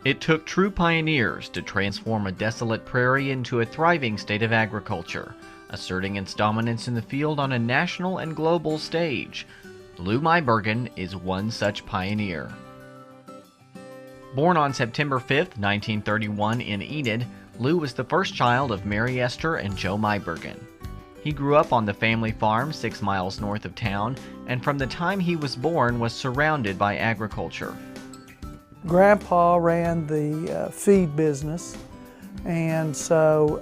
It took true pioneers to transform a desolate prairie into a thriving state of agriculture, asserting its dominance in the field on a national and global stage. Lew Meibergen is one such pioneer. Born on September 5, 1931 in Enid, Lew was the first child of Mary Esther and Joe Meibergen. He grew up on the family farm 6 miles north of town, and from the time he was born was surrounded by agriculture. Grandpa ran the feed business, and so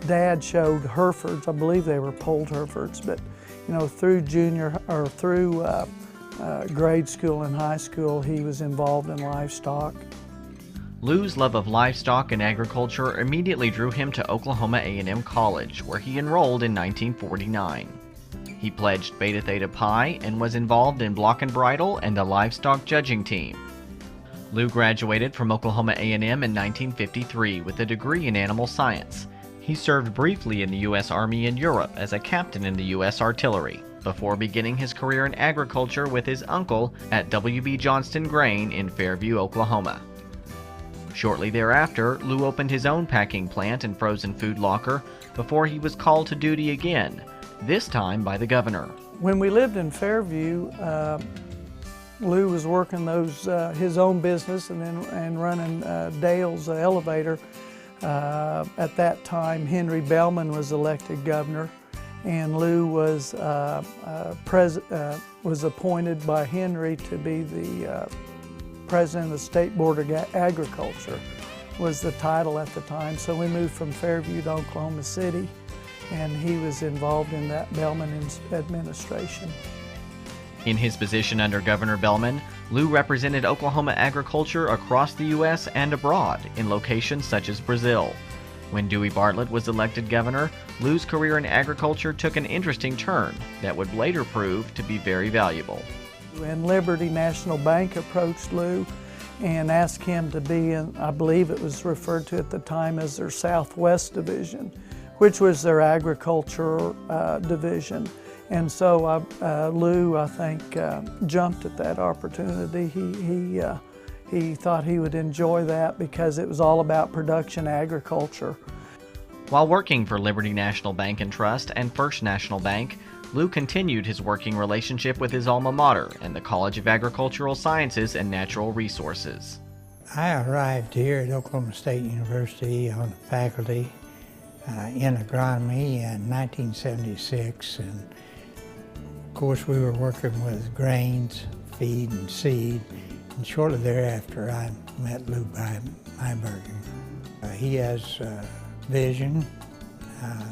Dad showed Herefords. I believe they were polled Herefords, but through grade school and high school, he was involved in livestock. Lew's love of livestock and agriculture immediately drew him to Oklahoma A&M College, where he enrolled in 1949. He pledged Beta Theta Pi and was involved in Block and Bridle and the Livestock Judging Team. Lew graduated from Oklahoma A&M in 1953 with a degree in animal science. He served briefly in the U.S. Army in Europe as a captain in the U.S. Artillery, before beginning his career in agriculture with his uncle at W.B. Johnston Grain in Fairview, Oklahoma. Shortly thereafter, Lew opened his own packing plant and frozen food locker before he was called to duty again, this time by the governor. When we lived in Fairview, Lew was working his own business and running Dale's elevator. At that time, Henry Bellman was elected governor, and Lew was appointed by Henry to be the president of the State Board of Agriculture, was the title at the time. So we moved from Fairview to Oklahoma City, and he was involved in that Bellman administration. In his position under Governor Bellman, Lew represented Oklahoma agriculture across the U.S. and abroad in locations such as Brazil. When Dewey Bartlett was elected governor, Lew's career in agriculture took an interesting turn that would later prove to be very valuable. And Liberty National Bank approached Lew and asked him to be in, I believe it was referred to at the time as their Southwest Division, which was their agriculture division. And so Lew, I think, jumped at that opportunity. He thought he would enjoy that because it was all about production agriculture. While working for Liberty National Bank and Trust and First National Bank, Lew continued his working relationship with his alma mater and the College of Agricultural Sciences and Natural Resources. I arrived here at Oklahoma State University on the faculty in agronomy in 1976, and of course we were working with grains, feed, and seed, and shortly thereafter I met Lew Meibergen. He has vision,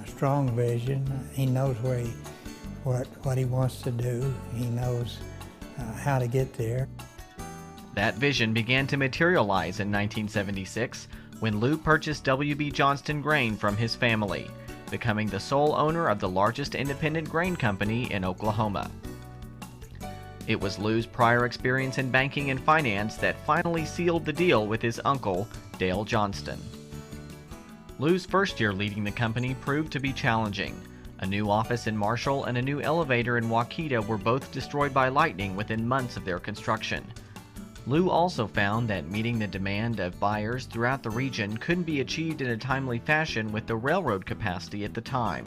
strong vision. He knows what he wants to do. He knows how to get there. That vision began to materialize in 1976 when Lew purchased W.B. Johnston Grain from his family, becoming the sole owner of the largest independent grain company in Oklahoma. It was Lew's prior experience in banking and finance that finally sealed the deal with his uncle, Dale Johnston. Lew's first year leading the company proved to be challenging. A new office in Marshall and a new elevator in Waukeeta were both destroyed by lightning within months of their construction. Lew also found that meeting the demand of buyers throughout the region couldn't be achieved in a timely fashion with the railroad capacity at the time.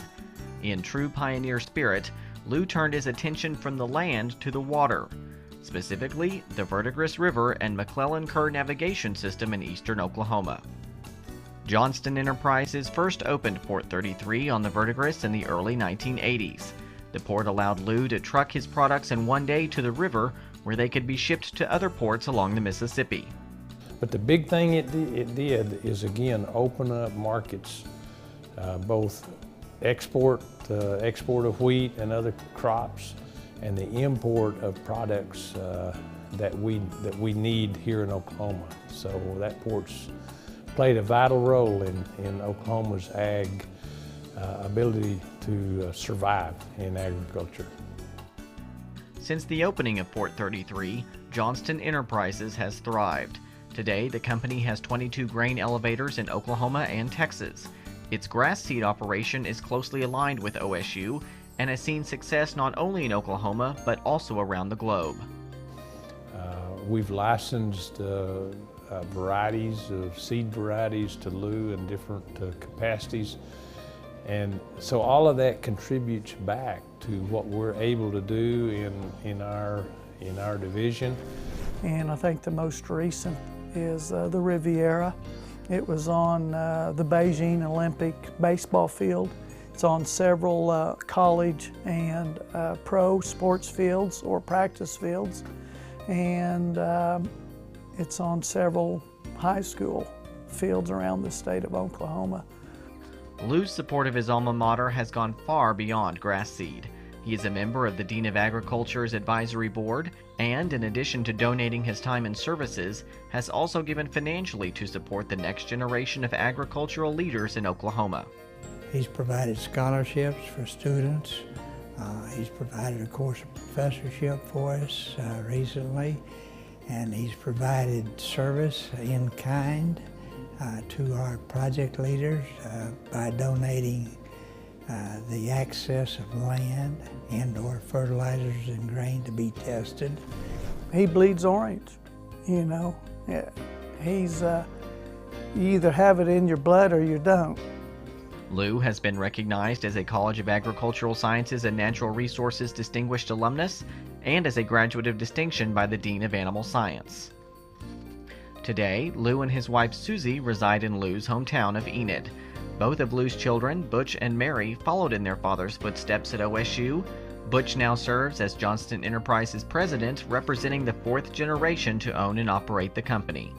In true pioneer spirit, Lew turned his attention from the land to the water, specifically the Verdigris River and McClellan Kerr navigation system in eastern Oklahoma. Johnston Enterprises first opened Port 33 on the Verdigris in the early 1980s. The port allowed Lew to truck his products in one day to the river, where they could be shipped to other ports along the Mississippi. But the big thing it did is, again, open up markets, both export of wheat and other crops, and the import of products that we need here in Oklahoma. So that port's played a vital role in Oklahoma's ag ability to survive in agriculture. Since the opening of Port 33, Johnston Enterprises has thrived. Today, the company has 22 grain elevators in Oklahoma and Texas. Its grass seed operation is closely aligned with OSU and has seen success not only in Oklahoma, but also around the globe. We've licensed varieties of seed varieties to Lew in different capacities. And so all of that contributes back to what we're able to do in our division. And I think the most recent is the Riviera. It was on the Beijing Olympic baseball field. It's on several college and pro sports fields or practice fields. And it's on several high school fields around the state of Oklahoma. Lew's support of his alma mater has gone far beyond grass seed. He is a member of the Dean of Agriculture's advisory board, and in addition to donating his time and services, has also given financially to support the next generation of agricultural leaders in Oklahoma. He's provided scholarships for students. He's provided a course of professorship for us recently, and he's provided service in kind to our project leaders by donating the access of land and/or fertilizers and grain to be tested. He bleeds orange, you know. He's, you either have it in your blood or you don't. Lew has been recognized as a College of Agricultural Sciences and Natural Resources Distinguished Alumnus and as a Graduate of Distinction by the Dean of Animal Science. Today, Lew and his wife Susie reside in Lew's hometown of Enid. Both of Lew's children, Butch and Mary, followed in their father's footsteps at OSU. Butch now serves as Johnston Enterprises president, representing the fourth generation to own and operate the company.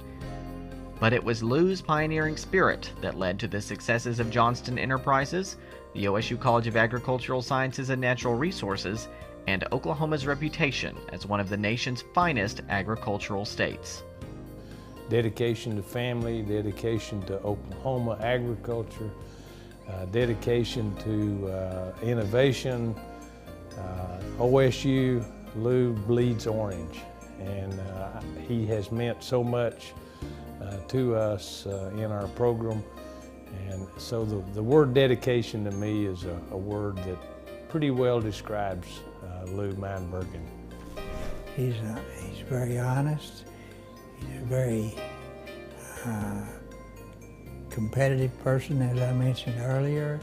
But it was Lew's pioneering spirit that led to the successes of Johnston Enterprises, the OSU College of Agricultural Sciences and Natural Resources, and Oklahoma's reputation as one of the nation's finest agricultural states. Dedication to family, dedication to Oklahoma agriculture, dedication to innovation. OSU, Lew bleeds orange, and he has meant so much to us in our program. And so the word dedication to me is a word that pretty well describes Lew Meibergen. He's very honest. He's a very competitive person, as I mentioned earlier.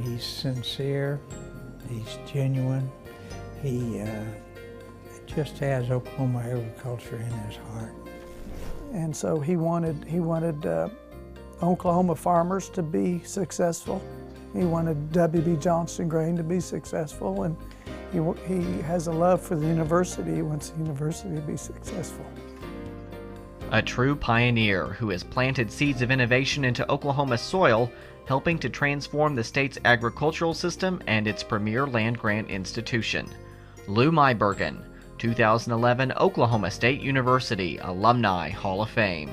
He's sincere, he's genuine. He just has Oklahoma agriculture in his heart. And so he wanted Oklahoma farmers to be successful. He wanted W.B. Johnston Grain to be successful, and he has a love for the university. He wants the university to be successful. A true pioneer who has planted seeds of innovation into Oklahoma's soil, helping to transform the state's agricultural system and its premier land-grant institution. Lew Meibergen, 2011 Oklahoma State University Alumni Hall of Fame.